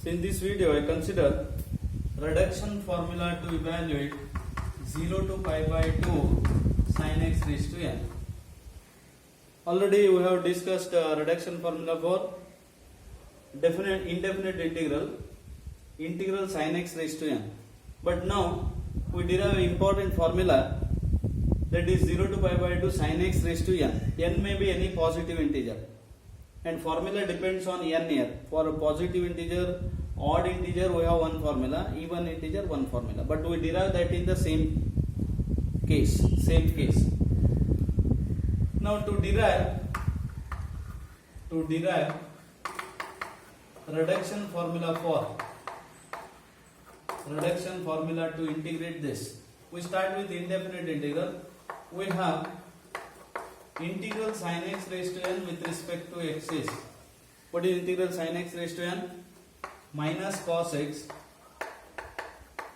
So in this video I consider reduction formula to evaluate 0 to pi by 2 sin x raised to n. Already we have discussed reduction formula for indefinite integral sin x raised to n. But now we derive an important formula, that is 0 to pi by 2 sin x raised to n. N may be any positive integer, and formula depends on n here. For a positive integer, odd integer we have one formula, even integer one formula, but we derive that in the same case. Now to derive reduction formula to integrate this, we start with indefinite integral. We have integral sin x raised to n with respect to x is, what is integral sin x raised to n? Minus cos x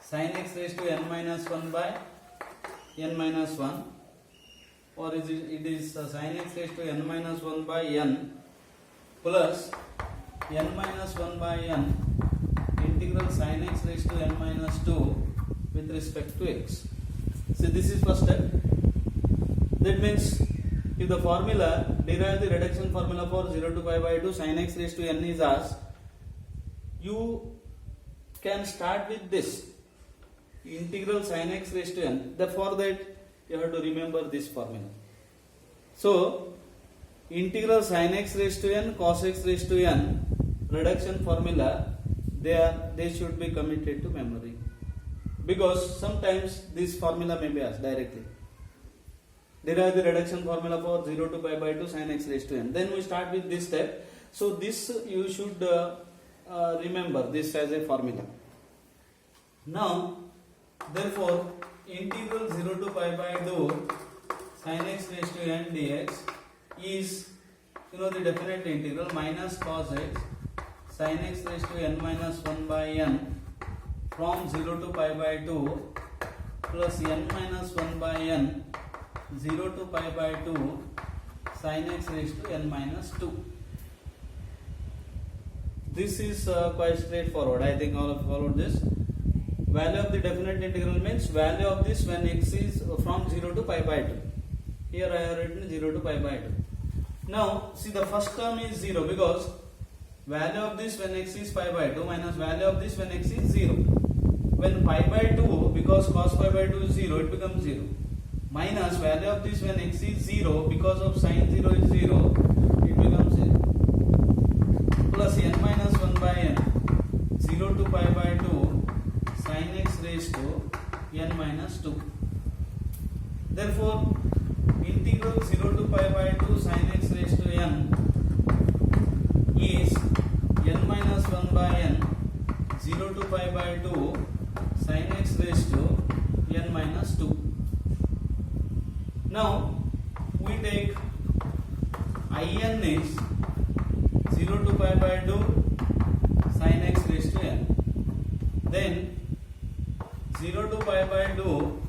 sin x raised to n minus 1 by n minus 1, or it is sin x raised to n minus 1 by n plus n minus 1 by n integral sin x raised to n minus 2 with respect to x. So this is first step. That means if the formula, derive the reduction formula for 0 to pi by 2 sin x raised to n is asked, you can start with this integral sin x raised to n. For that you have to remember this formula. So integral sin x raised to n cos x raised to n reduction formula, they should be committed to memory, because sometimes this formula may be asked directly. Derive the reduction formula for 0 to pi by 2 sin x raised to n. Then we start with this step. So this you should remember this as a formula. Now therefore integral 0 to pi by 2 sin x raised to n dx is, the definite integral minus cos x sin x raised to n minus 1 by n from 0 to pi by 2 plus n minus 1 by n 0 to pi by 2 sin x raised to n minus 2. This is quite straightforward. I think all of you followed this. Value of the definite integral means value of this when x is from 0 to pi by 2. Here I have written 0 to pi by 2. Now see, the first term is 0 because value of this when x is pi by 2 minus value of this when x is 0. When pi by 2, because cos pi by 2 is 0, it becomes 0. Minus value of this when x is 0, because of sin 0 is 0, it becomes 0. Plus n minus 1 by n 0 to pi by 2 sin x raised to n minus 2. Therefore integral 0 to pi by 2 sin x raised to n is n minus 1 by n 0 to pi by 2 sin x raised to n minus 2. Now we take in is 0 to pi by 2 sin x raised to n. Then 0 to pi by 2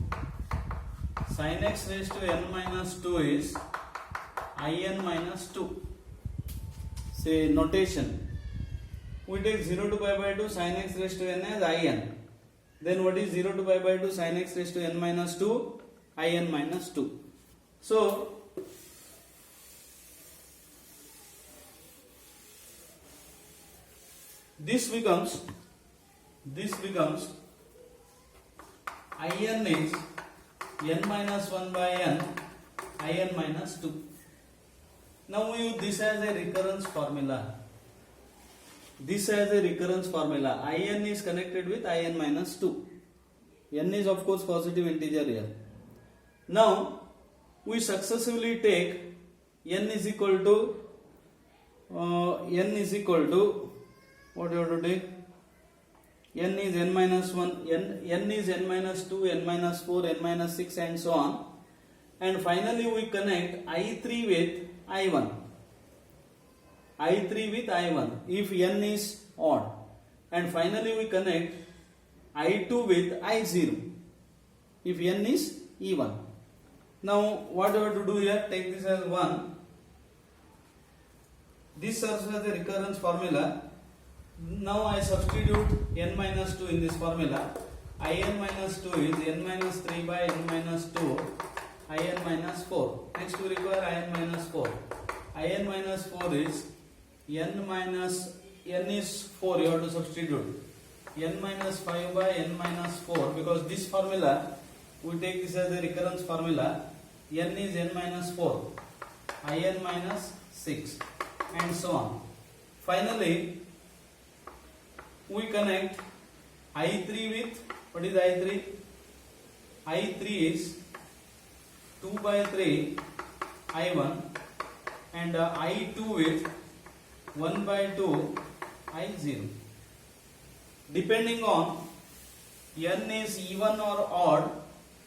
sin x raised to n minus 2 is in minus 2. Say notation. We take 0 to pi by 2 sin x raised to n as in. Then what is 0 to pi by 2 sin x raised to n minus 2? In minus 2. So this becomes in is n minus 1 by n in minus 2. Now we use this as a recurrence formula. In is connected with in minus 2. N is of course positive integer here. Now we successively take n is equal to what you have to take? N is n minus 1, n is n minus 2, n minus 4, n minus 6 and so on. And finally we connect I3 with I1. If n is odd. And finally we connect I2 with I0 if n is even. Now what you have to do here, take this as 1. This serves as a recurrence formula. Now I substitute n minus 2 in this formula. In minus 2 is n minus 3 by n minus 2 in minus 4. Next we require in minus 4. In minus 4 is n is 4, you have to substitute. N minus 5 by n minus 4, because this formula, we take this as a recurrence formula. N is n minus 4, in minus 6, and so on. Finally, we connect I3 with, what is I3? I3 is 2 by 3 I1 and I2 with 1 by 2 I0. Depending on n is even or odd,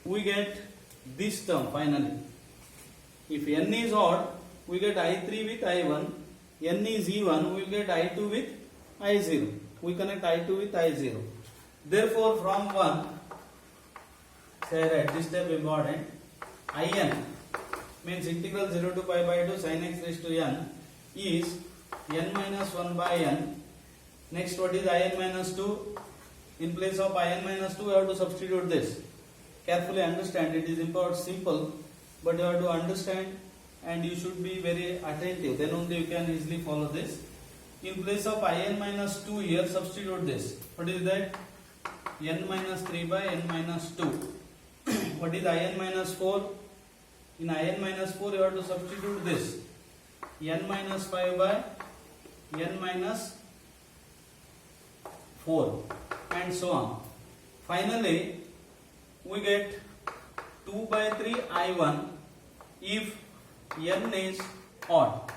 we get this term finally. If n is odd, we get I3 with I1. N is even, we will get I2 with I0. We connect I2 with I0. Therefore, from 1, say at this step important, In means integral 0 to pi by 2 sin x raised to n is n minus 1 by n. Next, what is in minus 2? In place of in minus 2, we have to substitute this. Carefully understand, it is important, simple, but you have to understand and you should be very attentive, then only you can easily follow this. In place of in minus 2 here, substitute this. What is that? N minus 3 by n minus 2. What is in minus 4? In in minus 4, you have to substitute this. N minus 5 by n minus 4, and so on. Finally, we get 2 by 3 I1 if n is odd.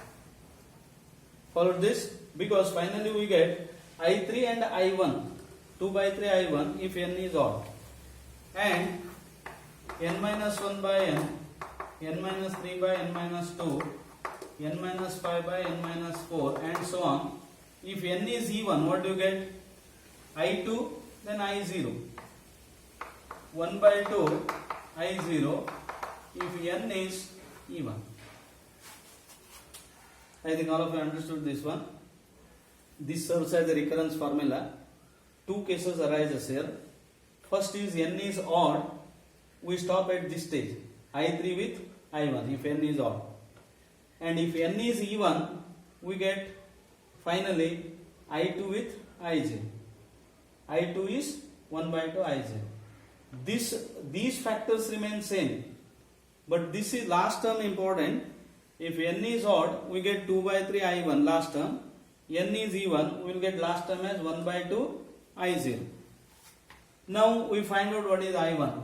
Follow this, because finally we get I3 and I1, 2 by 3 I1 if n is odd, and n minus 1 by n minus 3 by n minus 2, n minus 5 by n minus 4, and so on. If n is even, what do you get? I2, then I0. 1 by 2 I0 if n is even. I think all of you understood this one. This serves as a recurrence formula. Two cases arises here. First is n is odd, we stop at this stage, I3 with I1 if n is odd. And if n is even, we get finally I2 with I0. I2 is 1 by 2 I0. These factors remain same, but this is last term important. If n is odd, we get 2 by 3 I1 last term. N is even, we will get last term as 1 by 2 I0. Now we find out what is I1.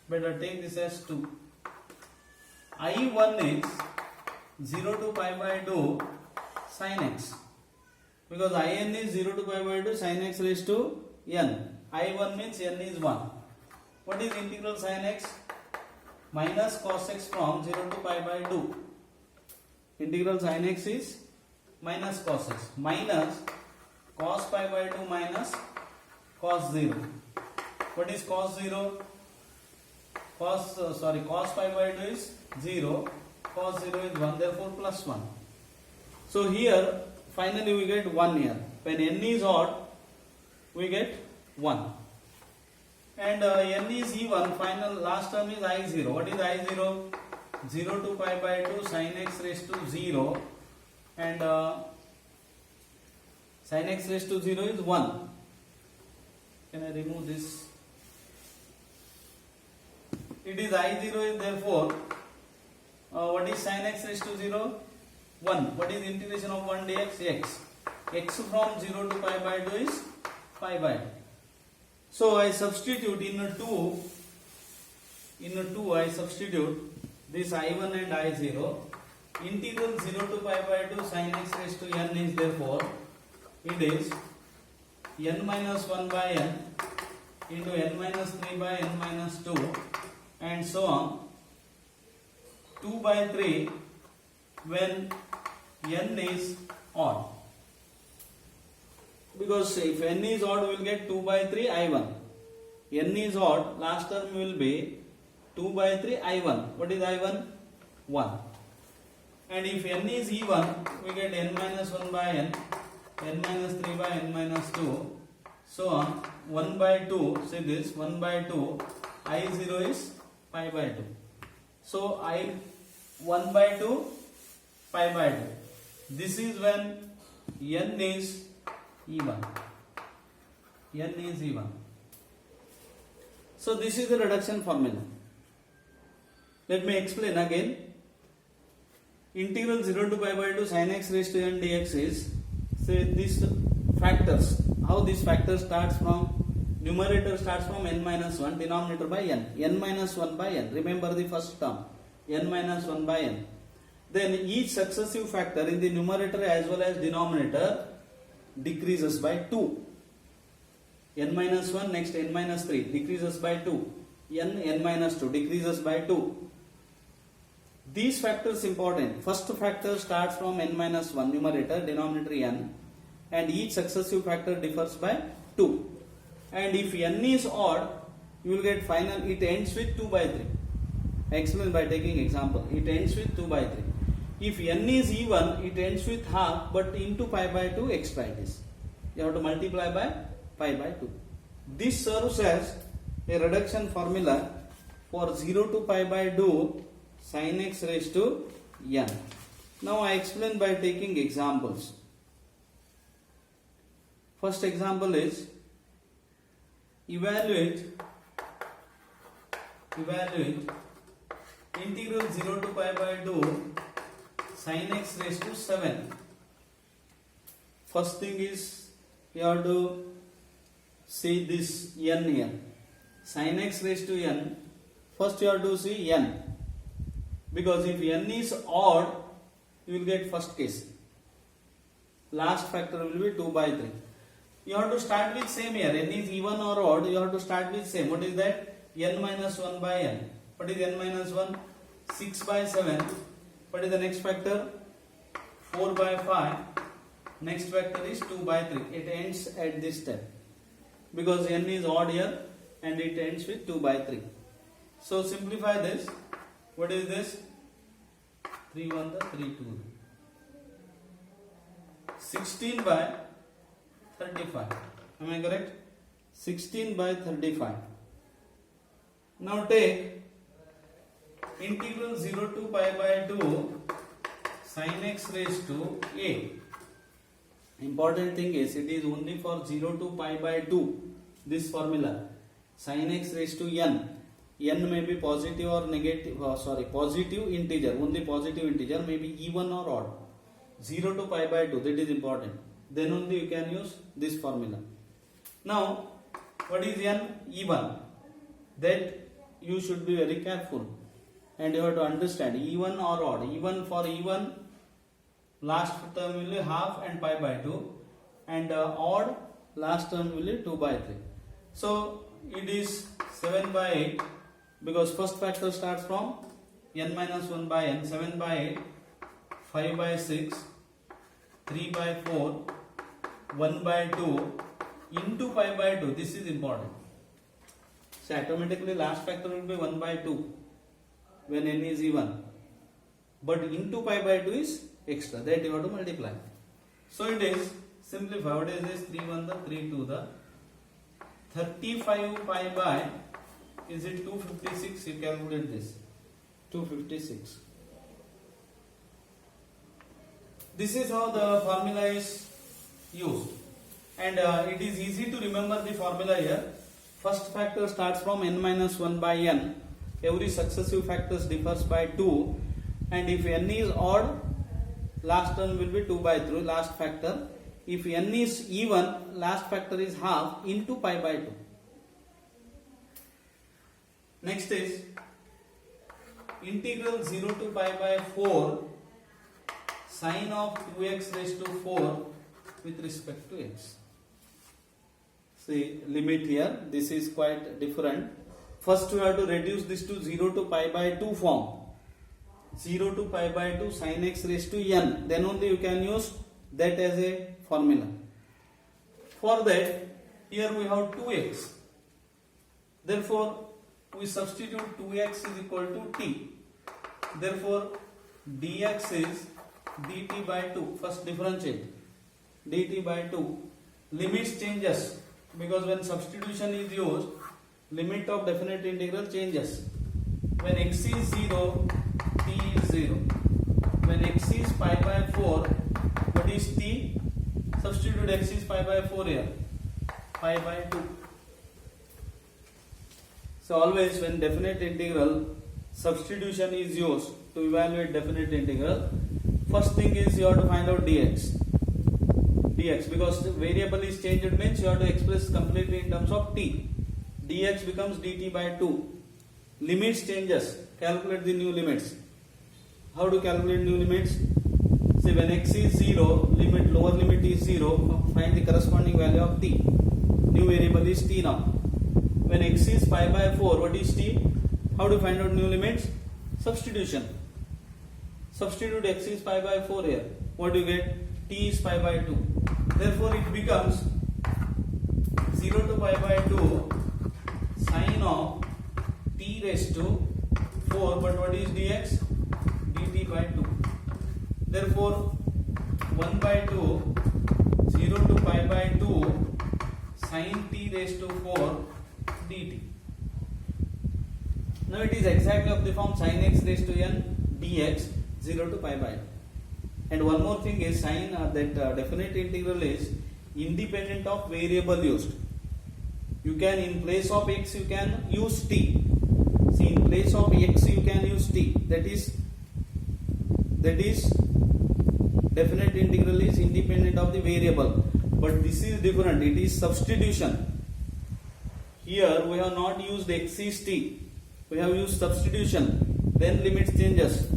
Better take this as 2. I1 is 0 to pi by 2 sin x. Because In is 0 to pi by 2 sin x raised to n. I1 means n is 1. What is integral sin x? Minus cos x from 0 to pi by 2. Integral sin x is minus cos x. Minus cos pi by 2 minus cos 0. What is cos 0? Cos pi by 2 is 0. Cos 0 is 1. Therefore plus 1. So here finally we get 1 here. When n is odd, we get 1. And n is even, final last term is I0. What is I0? 0 to pi by 2 sin x raised to 0, and sin x raised to 0 is 1. Can I remove this? It is I0 is therefore, what is sin x raised to 0? 1. What is integration of 1 dx? X. X from 0 to pi by 2 is pi by 2. So I substitute in 2 I substitute this I1 and I0. Integral 0 to pi by 2 sin x raised to n is therefore, it is n minus 1 by n into n minus 3 by n minus 2, and so on, 2 by 3 when n is odd. Because if n is odd, we will get 2 by 3 I1. N is odd, last term will be 2 by 3 I1. What is I1? 1. And if n is even, we get n minus 1 by n n minus 3 by n minus 2, so on 1 by 2, say this 1 by 2, I0 is pi by 2. So I 1 by 2, pi by 2. This is when n is even. N is even. So this is the reduction formula. Let me explain again. Integral 0 to pi by 2 sin x raised to n dx is, say, these factors. How these factors starts from, numerator starts from n minus 1, denominator by n. N minus 1 by n. Remember the first term. N minus 1 by n. Then each successive factor in the numerator as well as denominator decreases by 2. N minus 1, next n minus 3 decreases by 2. N minus 2 decreases by 2. These factors important. First factor starts from n minus 1, numerator, denominator n, and each successive factor differs by 2. And if n is odd, you will get final, it ends with 2 by 3. I explain by taking example. It ends with 2 by 3. If n is even, it ends with half, but into pi by 2 extra it is. You have to multiply by pi by 2. This serves as a reduction formula for 0 to pi by 2 sin x raised to n. Now I explain by taking examples. First example is evaluate integral 0 to pi by 2 sin x raised to 7. First thing is you have to see this n here. Sin x raised to n. First you have to see n. Because if n is odd, you will get first case. Last factor will be 2 by 3. You have to start with same here. N is even or odd, you have to start with same. What is that? N minus 1 by n. What is n minus 1? 6 by 7. What is the next factor? 4 by 5. Next factor is 2 by 3. It ends at this step. Because n is odd here and it ends with 2 by 3. So simplify this. What is this? 3 1 the 3 2. 16 by 35. Am I correct? 16 by 35. Now take integral 0 to pi by 2 sin x raised to a. Important thing is it is only for 0 to pi by 2. This formula sin x raised to n. N may be positive or negative, positive integer, only positive integer, may be even or odd. 0 to pi by 2, that is important. Then only you can use this formula. Now, what is n? Even. That you should be very careful. And you have to understand, even or odd. Even for even, last term will be half and pi by 2. And odd, last term will be 2 by 3. So, it is 7 by 8. Because first factor starts from n minus 1 by n, 7 by 8, 5 by 6, 3 by 4, 1 by 2 into pi by 2. This is important. So automatically last factor will be 1 by 2 when n is even. But into pi by 2 is extra. That you have to multiply. So it is simplify. What is this? 3 1 the 3 2 the 35 pi by, is it 256? You calculate this. 256. This is how the formula is used. And it is easy to remember the formula here. First factor starts from n minus 1 by n. Every successive factors differs by 2. And if n is odd, last term will be 2 by 3, last factor. If n is even, last factor is half into pi by 2. Next is integral 0 to pi by 4 sin of 2x raised to 4 with respect to x. See, limit here, this is quite different. First we have to reduce this to 0 to pi by 2 form. 0 to pi by 2 sin x raised to n. Then only you can use that as a formula. For that, here we have 2x. Therefore, we substitute 2x is equal to t. Therefore, dx is dt by 2. First differentiate. dt by 2. Limits changes because when substitution is used, limit of definite integral changes. When x is 0, t is 0. When x is pi by 4, what is t? Substitute x is pi by 4 here, pi by 2. So always when definite integral substitution is used to evaluate definite integral, first thing is you have to find out dx because the variable is changed means you have to express completely in terms of t. Dx becomes dt by 2. Limits changes, calculate the new limits. How to calculate new limits? See, when x is 0, lower limit is 0, find the corresponding value of t. New variable is t now. When x is pi by 4, what is t? How to find out new limits? Substitution. Substitute x is pi by 4 here. What do you get? T is pi by 2. Therefore, it becomes 0 to pi by 2 sine of t raised to 4. But what is dx? dt by 2. Therefore, 1 by 2, 0 to pi by 2 sine t raised to 4 dt. Now it is exactly of the form sin x raised to n dx 0 to pi by 2. And one more thing is sin that definite integral is independent of variable used. You can, in place of x, you can use t. See, in place of x you can use t. That is definite integral is independent of the variable. But this is different. It is substitution. Here we have not used x is t. We have used substitution. Then limits changes.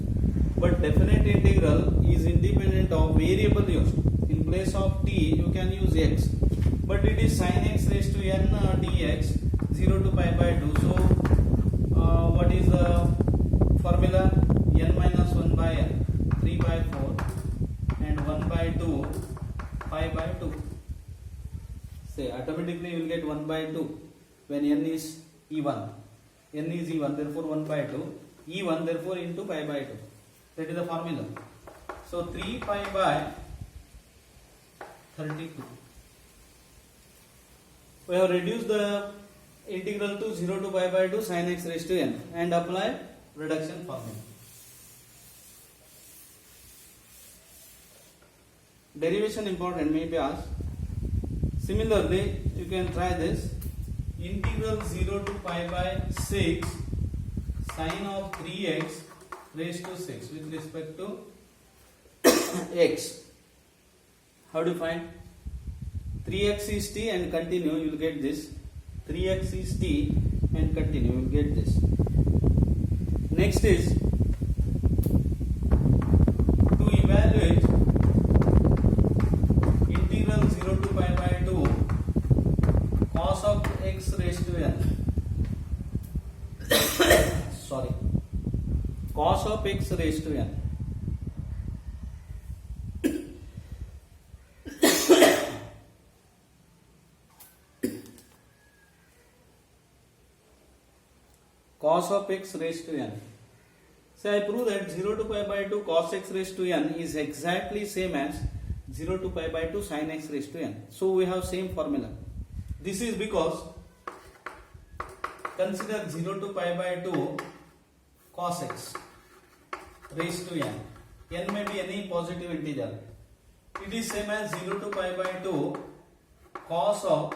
But definite integral is independent of variable used. In place of t, you can use x. But it is sin x raised to n dx 0 to pi by 2. So, what is the formula? N minus 1 by n, 3 by 4, and 1 by 2, pi by 2. Say, automatically you will get 1 by 2 when n is E1. N is E1, therefore 1 by 2. E1, therefore into pi by 2. That is the formula. So 3 pi by 32. We have reduced the integral to 0 to pi by 2 sin x raised to n and apply reduction formula. Derivation important, may be asked. Similarly, you can try this. Integral 0 to pi by 6 sine of 3x raised to 6 with respect to x. How do you find? 3x is t and continue, you will get this. 3x is t and continue, you will get this. Next is to evaluate integral 0 to pi by 2 cos of x raised to n. Sorry. Cos of x raised to n. Cos of x raised to n. So I prove that 0 to pi by 2 cos x raised to n is exactly same as 0 to pi by 2 sin x raised to n. So we have same formula. This is because consider 0 to pi by 2 cos x raised to n. N may be any positive integer. It is same as 0 to pi by 2 cos of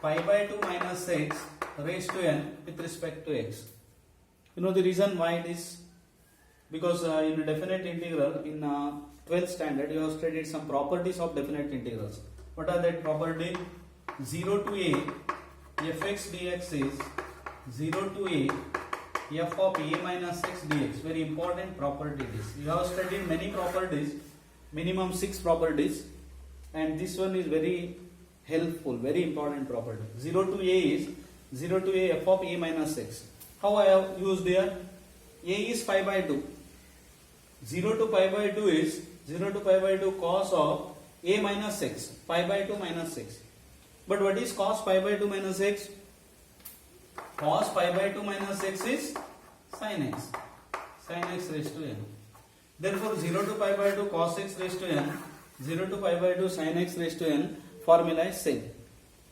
pi by 2 minus x raised to n with respect to x. You know the reason why it is? Because in a definite integral in 12th standard you have studied some properties of definite integrals. What are that property? 0 to a fx dx is 0 to a f of a minus x dx. Very important property this. You have studied many properties, minimum 6 properties, and this one is very helpful, very important property. 0 to a is 0 to a f of a minus x. How I have used here? A is pi by 2. 0 to pi by 2 is 0 to pi by 2 cos of a minus x. Pi by 2 minus x. But what is cos pi by 2 minus x? Cos pi by 2 minus x is sin x. Sin x raised to n. Therefore 0 to pi by 2 cos x raised to n 0 to pi by 2 sin x raised to n formula is same.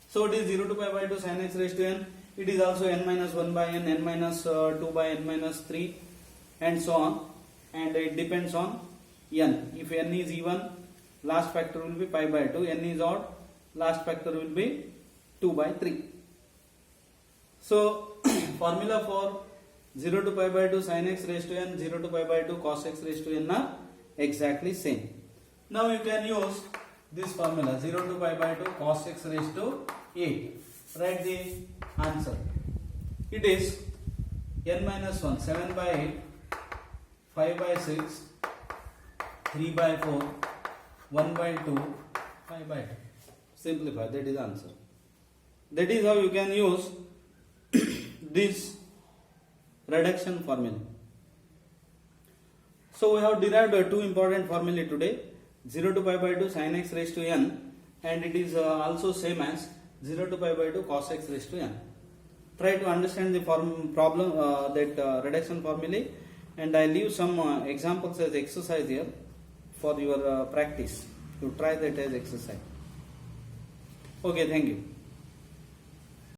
So it is 0 to pi by 2 sin x raised to n. It is also n minus 1 by n, n minus 2 by n minus 3 and so on, and it depends on n. If n is even, last factor will be pi by 2, n is odd, last factor will be 2 by 3. So formula for 0 to pi by 2 sin x raised to n, 0 to pi by 2 cos x raised to n are exactly same. Now you can use this formula 0 to pi by 2 cos x raised to 8. Write the answer. It is n minus 1, 7 by 8, 5 by 6, 3 by 4, 1 by 2, 5 by 2. Simplify, that is answer. That is how you can use this reduction formula. So we have derived two important formulae today, 0 to pi by 2 sin x raised to n, and it is also same as 0 to pi by 2 cos x raised to n. Try to understand the reduction formulae, and I leave some examples as exercise here for your practice. You try that as exercise. Okay, thank you.